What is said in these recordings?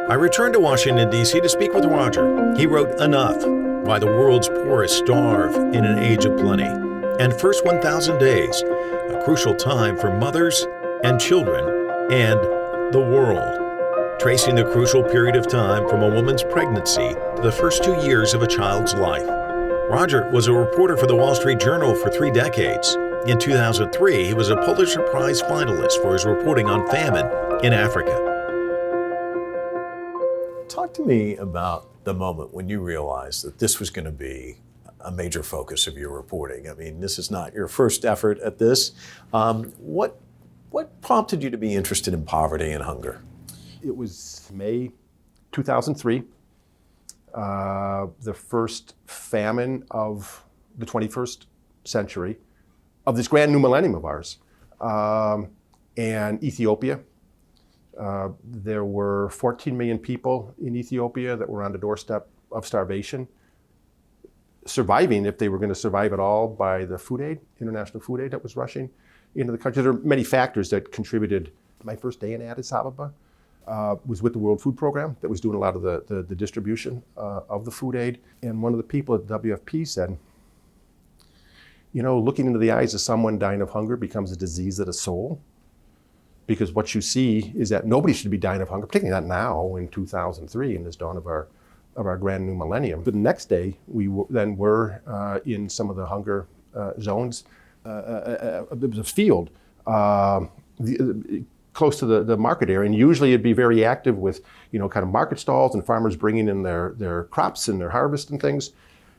I returned to Washington, D.C. to speak with Roger. He wrote Enough, Why the World's Poorest Starve in an Age of Plenty, and First 1,000 Days, a crucial time for mothers and children and the world, tracing the crucial period of time from a woman's pregnancy to the first 2 years of a child's life. Roger was a reporter for the Wall Street Journal for 3 decades. In 2003, he was a Pulitzer Prize finalist for his reporting on famine in Africa. Talk to me about the moment when you realized that this was going to be a major focus of your reporting. I mean, this is not your first effort at this. What prompted you to be interested in poverty and hunger? It was May 2003, the first famine of the 21st century, of this grand new millennium of ours, and Ethiopia. There were 14 million people in Ethiopia that were on the doorstep of starvation, surviving, if they were going to survive at all, by the food aid, international food aid that was rushing into the country. There are many factors that contributed. My first day in Addis Ababa was with the World Food Program that was doing a lot of the distribution of the food aid. And one of the people at WFP said, you know, looking into the eyes of someone dying of hunger becomes a disease of the soul. Because what you see is that nobody should be dying of hunger, particularly not now in 2003 in this dawn of our grand new millennium. But the next day, we were in some of the hunger zones. There was a field close to the market area, and usually it'd be very active with, you know, kind of market stalls and farmers bringing in their crops and their harvest and things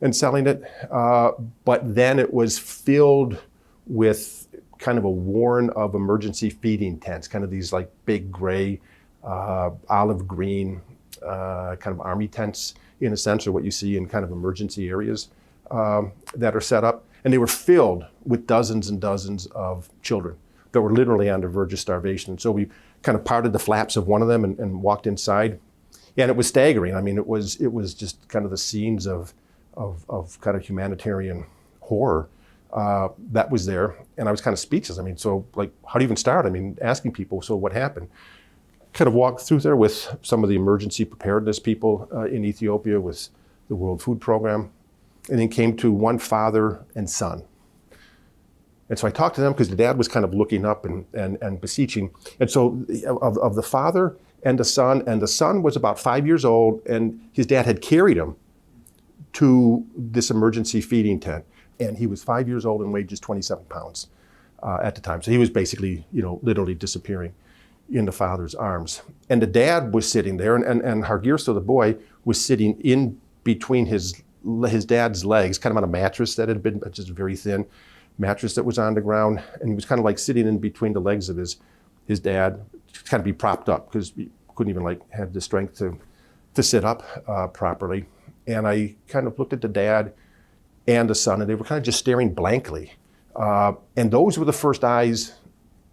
and selling it. But then it was filled with kind of a warren of emergency feeding tents, kind of these like big gray, olive green, kind of army tents, in a sense, or what you see in kind of emergency areas that are set up. And they were filled with dozens and dozens of children that were literally on the verge of starvation. And so we kind of parted the flaps of one of them and walked inside. And it was staggering. I mean, it was just kind of the scenes of kind of humanitarian horror that was there. And I was kind of speechless. I mean, so like, how do you even start? I mean, asking people, so what happened? Kind of walked through there with some of the emergency preparedness people in Ethiopia with the World Food Program, and then came to one father and son. And so I talked to them because the dad was kind of looking up and beseeching. And so of the father and the son was about 5 years old, and his dad had carried him to this emergency feeding tent. And he was 5 years old and weighed just 27 pounds at the time. So he was basically, you know, literally disappearing in the father's arms. And the dad was sitting there, and Hargirso, the boy, was sitting in between his dad's legs, kind of on a mattress that had been just a very thin mattress that was on the ground. And he was kind of like sitting in between the legs of his dad, to kind of be propped up because he couldn't even like have the strength to sit up properly. And I kind of looked at the dad and the son, and they were kind of just staring blankly. And those were the first eyes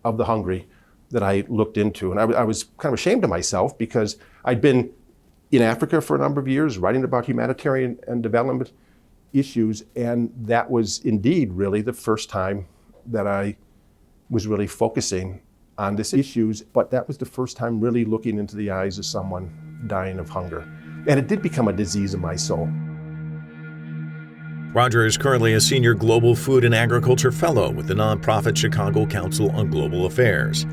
of the hungry that I looked into. And I was kind of ashamed of myself because I'd been in Africa for a number of years, writing about humanitarian and development issues. And that was indeed really the first time that I was really focusing on these issues. But that was the first time really looking into the eyes of someone dying of hunger. And it did become a disease of my soul. Roger is currently a senior global food and agriculture fellow with the nonprofit Chicago Council on Global Affairs.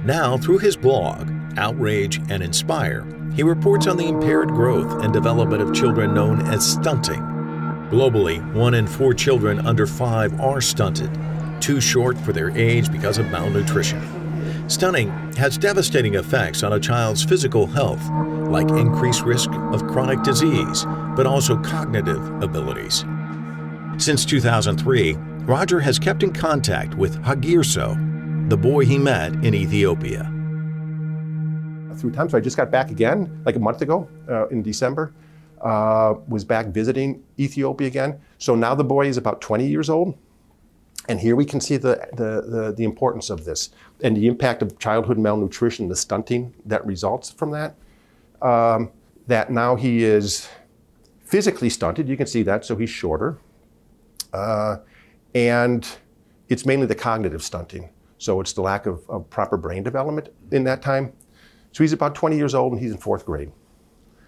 Now, through his blog, Outrage and Inspire, he reports on the impaired growth and development of children known as stunting. Globally, 1 in 4 children under 5 are stunted, too short for their age because of malnutrition. Stunting has devastating effects on a child's physical health, like increased risk of chronic disease, but also cognitive abilities. Since 2003, Roger has kept in contact with Hargirso, the boy he met in Ethiopia. Through time, so I just got back again, like a month ago in December, was back visiting Ethiopia again. So now the boy is about 20 years old. And here we can see the importance of this and the impact of childhood malnutrition, the stunting that results from that. That now he is physically stunted, you can see that, so he's shorter. And it's mainly the cognitive stunting. So it's the lack of proper brain development in that time. So he's about 20 years old and he's in 4th grade.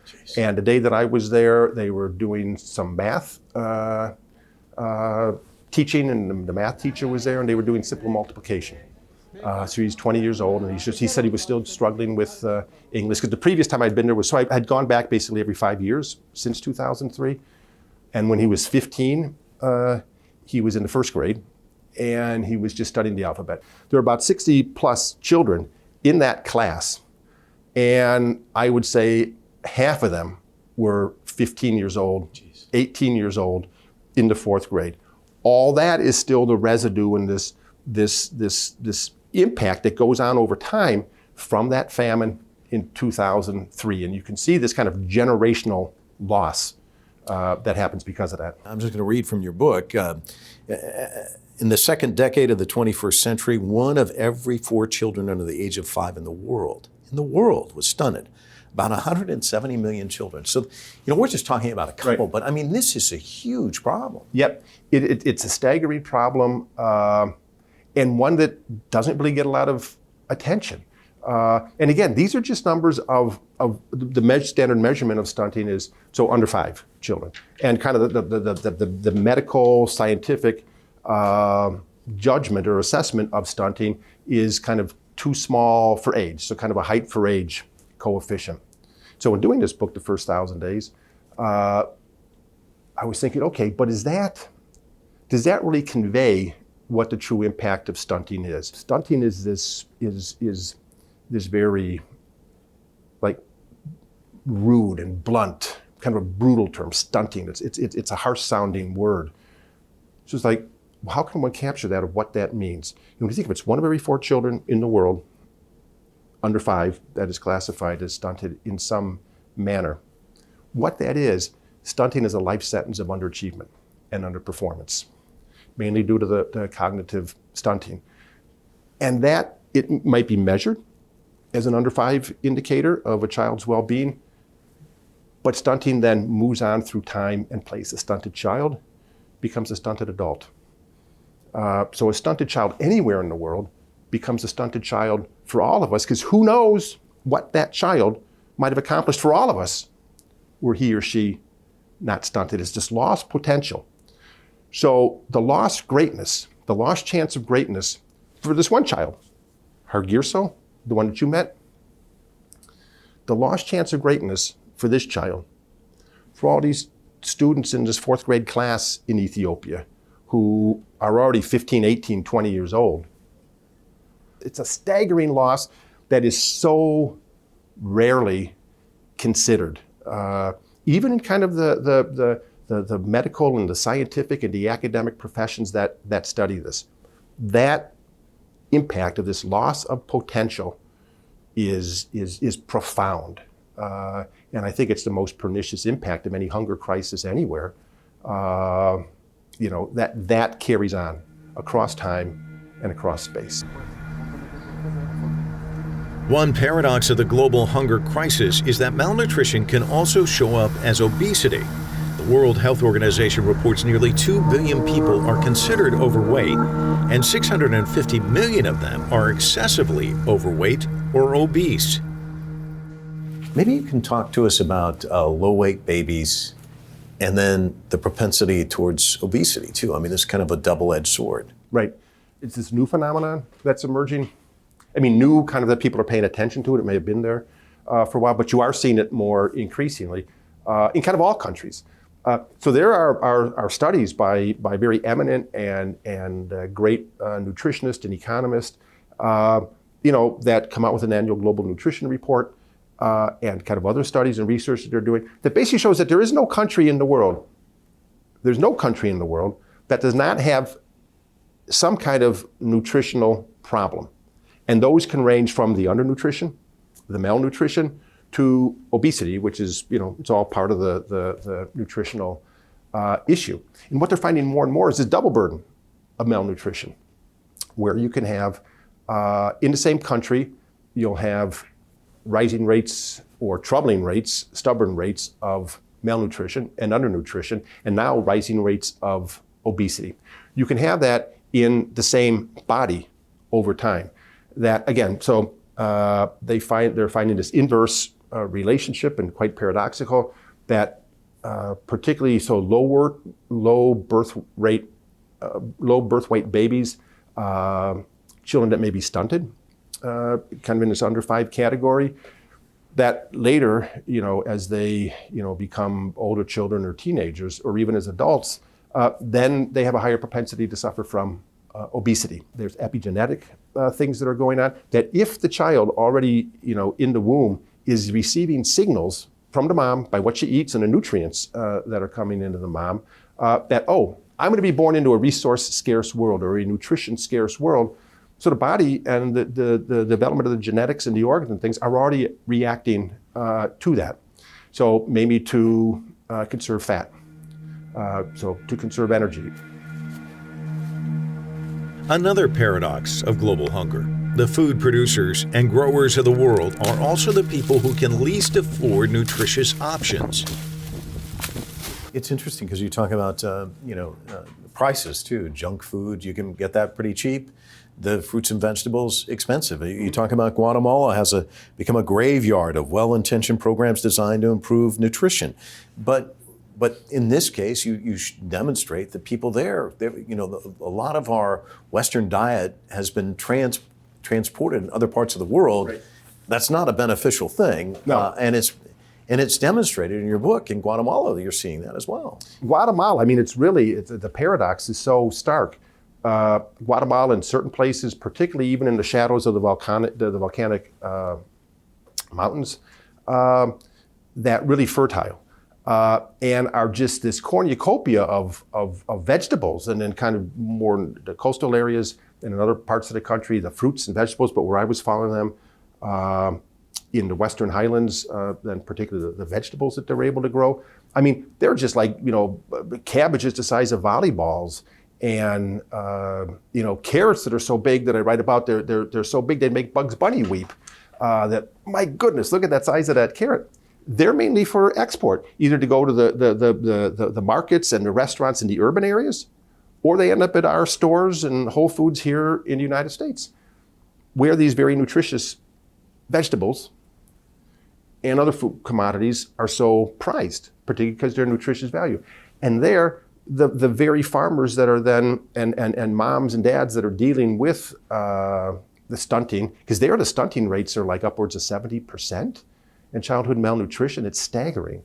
Jeez. And the day that I was there, they were doing some math teaching, and the math teacher was there, and they were doing simple multiplication. So he's 20 years old, and he said he was still struggling with English, because the previous time I'd been there so I had gone back basically every 5 years since 2003. And when he was 15, he was in the first grade, and he was just studying the alphabet. There were about 60 plus children in that class, and I would say half of them were 15 years old, 18 years old, in the fourth grade. All that is still the residue in this impact that goes on over time from that famine in 2003. And you can see this kind of generational loss that happens because of that. I'm just going to read from your book. In the second decade of the 21st century, 1 of every 4 children under the age of 5 in the world was stunted. About 170 million children. So, we're just talking about a couple, Right. But I mean, this is a huge problem. Yep, it's a staggering problem, and one that doesn't really get a lot of attention. And again, these are just numbers of the standard measurement of stunting is so under 5 children, and kind of the medical scientific judgment or assessment of stunting is kind of too small for age, so kind of a height for age coefficient. So in doing this book, the first 1,000 days, I was thinking, okay, but does that really convey what the true impact of stunting is? Stunting is this very like rude and blunt, kind of a brutal term, stunting. It's a harsh sounding word. So it's like, well, how can one capture that, of what that means? When you think of it, it's 1 of every 4 children in the world under 5 that is classified as stunted in some manner. What that is, stunting is a life sentence of underachievement and underperformance, mainly due to the cognitive stunting. And that, it might be measured as an under 5 indicator of a child's well-being, but stunting then moves on through time and place. A stunted child becomes a stunted adult. So a stunted child anywhere in the world becomes a stunted child for all of us, because who knows what that child might have accomplished for all of us were he or she not stunted. It's just lost potential. So the lost greatness, the lost chance of greatness for this one child, Hargirso, the one that you met, the lost chance of greatness for this child, for all these students in this 4th grade class in Ethiopia who are already 15, 18, 20 years old. It's a staggering loss that is so rarely considered. Even in kind of the medical and the scientific and the academic professions that study this, that impact of this loss of potential is profound. And I think it's the most pernicious impact of any hunger crisis anywhere. That carries on across time and across space. One paradox of the global hunger crisis is that malnutrition can also show up as obesity. The World Health Organization reports nearly 2 billion people are considered overweight, and 650 million of them are excessively overweight or obese. Maybe you can talk to us about low-weight babies and then the propensity towards obesity, too. I mean, this is kind of a double-edged sword. Right. It's this new phenomenon that's emerging. I mean, new kind of that people are paying attention to it. It may have been there for a while, but you are seeing it more increasingly in kind of all countries. So there are studies by very eminent and great nutritionists and economists, that come out with an annual global nutrition report, and kind of other studies and research that they're doing that basically shows that there is no country in the world. There's no country in the world that does not have some kind of nutritional problem. And those can range from the undernutrition, the malnutrition, to obesity, which is, it's all part of the nutritional issue. And what they're finding more and more is this double burden of malnutrition, where you can have, in the same country, you'll have rising rates or troubling rates, stubborn rates of malnutrition and undernutrition, and now rising rates of obesity. You can have that in the same body over time. That again, so they're finding this inverse relationship and quite paradoxical that particularly so low birth weight babies, children that may be stunted, kind of in this under 5 category, that later, as they, become older children or teenagers, or even as adults, then they have a higher propensity to suffer from obesity. There's epigenetic things that are going on, that if the child already, in the womb is receiving signals from the mom by what she eats and the nutrients that are coming into the mom, that, oh, I'm going to be born into a resource scarce world or a nutrition scarce world. So the body and the development of the genetics and the organs and things are already reacting to that. So maybe to conserve fat, so to conserve energy. Another paradox of global hunger. The food producers and growers of the world are also the people who can least afford nutritious options. It's interesting because you talk about, prices too. Junk food, you can get that pretty cheap. The fruits and vegetables, expensive. You talk about Guatemala has become a graveyard of well-intentioned programs designed to improve nutrition. But in this case, you demonstrate that people there, a lot of our Western diet has been transported in other parts of the world. Right. That's not a beneficial thing. No. And it's demonstrated in your book in Guatemala that you're seeing that as well. Guatemala, it's the paradox is so stark. Guatemala in certain places, particularly even in the shadows of the volcanic mountains, that really fertile. And are just this cornucopia of vegetables, and then kind of more in the coastal areas and in other parts of the country, the fruits and vegetables, but where I was following them, in the Western Highlands, then particularly the vegetables that they're able to grow. They're just like, cabbages the size of volleyballs, and carrots that are so big that I write about, they're so big they make Bugs Bunny weep. That, my goodness, look at that size of that carrot. They're mainly for export, either to go to the markets and the restaurants in the urban areas, or they end up at our stores and Whole Foods here in the United States, where these very nutritious vegetables and other food commodities are so prized, particularly because they're nutritious value. And there, the very farmers that are then, and moms and dads that are dealing with the stunting, because there the stunting rates are like upwards of 70%. And childhood malnutrition, it's staggering.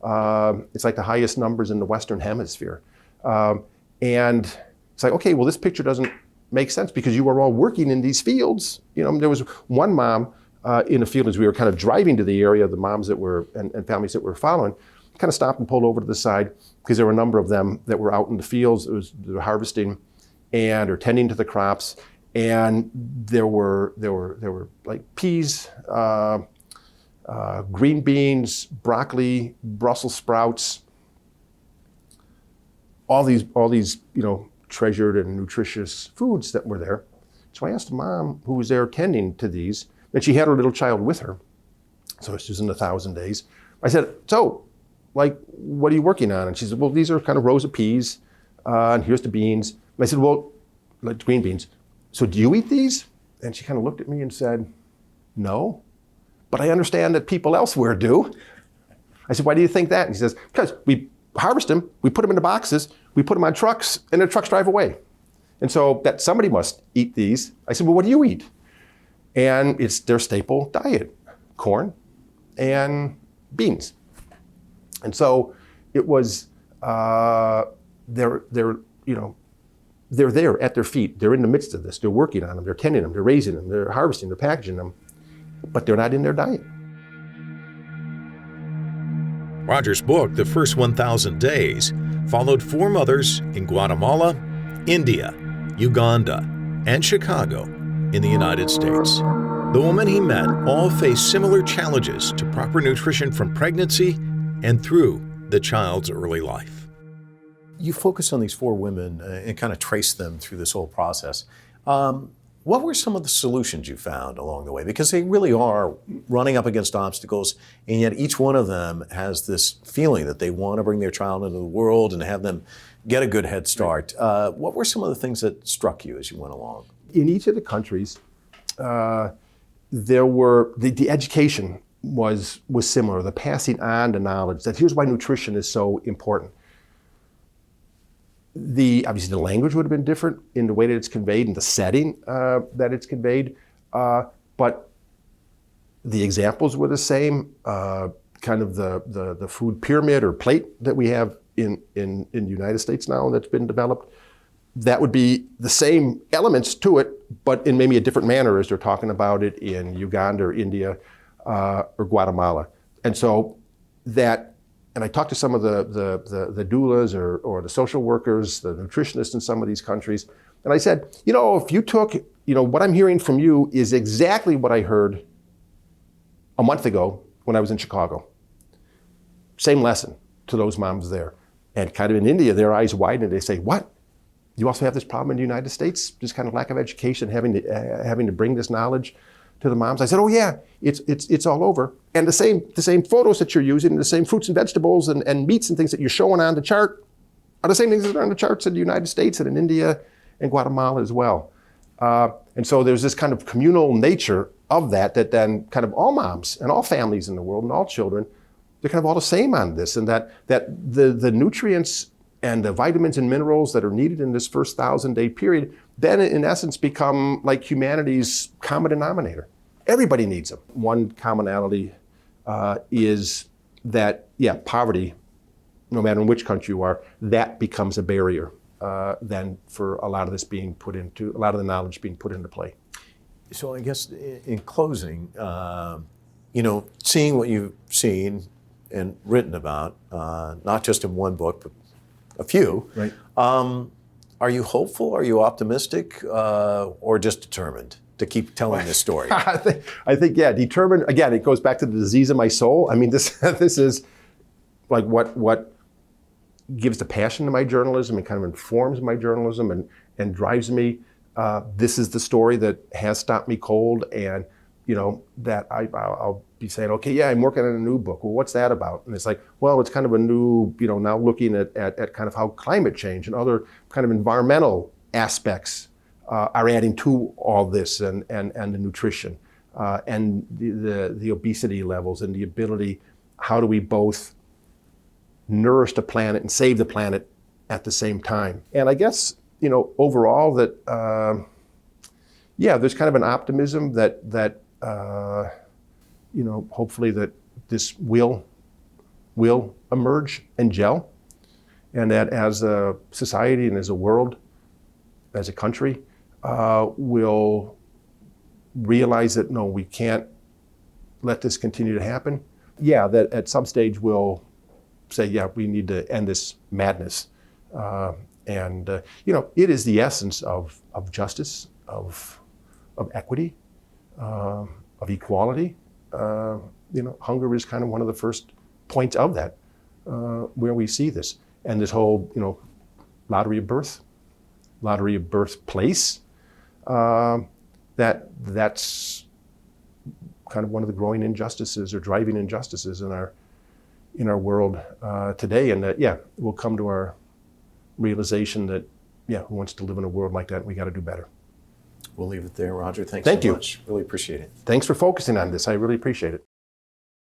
It's like the highest numbers in the Western Hemisphere. And it's like, okay, well, this picture doesn't make sense because you were all working in these fields. There was one mom in a field as we were kind of driving to the area, the moms that were, and families that were following, kind of stopped and pulled over to the side because there were a number of them that were out in the fields. They were harvesting and or tending to the crops. And there were like peas, green beans, broccoli, Brussels sprouts, all these treasured and nutritious foods that were there. So I asked the mom who was there tending to these, and she had her little child with her. So she was in 1,000 days. I said, so, what are you working on? And she said, well, these are kind of rows of peas, and here's the beans. And I said, well, like green beans. So do you eat these? And she kind of looked at me and said, no. But I understand that people elsewhere do. I said, why do you think that? And he says, because we harvest them, we put them in the boxes, we put them on trucks, and the trucks drive away. And so that somebody must eat these. I said, well, what do you eat? And it's their staple diet, corn and beans. And so it was, they're there at their feet. They're in the midst of this. They're working on them. They're tending them. They're raising them. They're harvesting. They're packaging them. But they're not in their diet. Roger's book, The First 1,000 Days, followed 4 mothers in Guatemala, India, Uganda, and Chicago in the United States. The women he met all faced similar challenges to proper nutrition from pregnancy and through the child's early life. You focus on these 4 women and kind of trace them through this whole process. What were some of the solutions you found along the way? Because they really are running up against obstacles, and yet each one of them has this feeling that they want to bring their child into the world and have them get a good head start. What were some of the things that struck you as you went along? In each of the countries, there were the education was similar, the passing on the knowledge that here's why nutrition is so important. Obviously the language would have been different in the way that it's conveyed and the setting that it's conveyed, but the examples were the same, kind of the food pyramid or plate that we have in the United States now that's been developed. That would be the same elements to it, but in maybe a different manner as they're talking about it in Uganda or India or Guatemala. And so that, and I talked to some of the doulas or the social workers, the nutritionists in some of these countries, and I said, if you took, what I'm hearing from you is exactly what I heard a month ago when I was in Chicago. Same lesson to those moms there. And kind of in India, their eyes widen and they say, what? You also have this problem in the United States, just kind of lack of education, having to bring this knowledge to the moms. I said, oh yeah, it's all over. And the same photos that you're using, the same fruits and vegetables and meats and things that you're showing on the chart are the same things that are on the charts in the United States and in India and Guatemala as well. And so there's this kind of communal nature of that then kind of all moms and all families in the world and all children, they're kind of all the same on this, and that the nutrients and the vitamins and minerals that are needed in this first 1,000-day period then in essence become like humanity's common denominator. Everybody needs them. One commonality is that, poverty, no matter in which country you are, that becomes a barrier then for a lot of the knowledge being put into play. So I guess in closing, seeing what you've seen and written about, not just in one book, but a few. Right. Are you hopeful? Are you optimistic, or just determined to keep telling this story? I think, determined. Again, it goes back to the disease of my soul. I mean, this is like what gives the passion to my journalism and kind of informs my journalism and drives me. This is the story that has stopped me cold, and that I'll be saying, okay, I'm working on a new book. Well, what's that about? And it's like, well, it's kind of a new, now looking at kind of how climate change and other kind of environmental aspects are adding to all this, and the nutrition and the obesity levels and the ability, how do we both nourish the planet and save the planet at the same time? And I guess, overall that, there's kind of an optimism that hopefully that this will emerge and gel, and that as a society and as a world, as a country, will realize that, no, we can't let this continue to happen. That at some stage we'll say, we need to end this madness. It is the essence of justice, of equity, of equality. Hunger is kind of one of the first points of that, where we see this. And this whole, lottery of birthplace, that's kind of one of the growing injustices or driving injustices in our world today. And that, we'll come to our realization that, who wants to live in a world like that? We got to do better. We'll leave it there, Roger. Thank you so much. Really appreciate it. Thanks for focusing on this. I really appreciate it.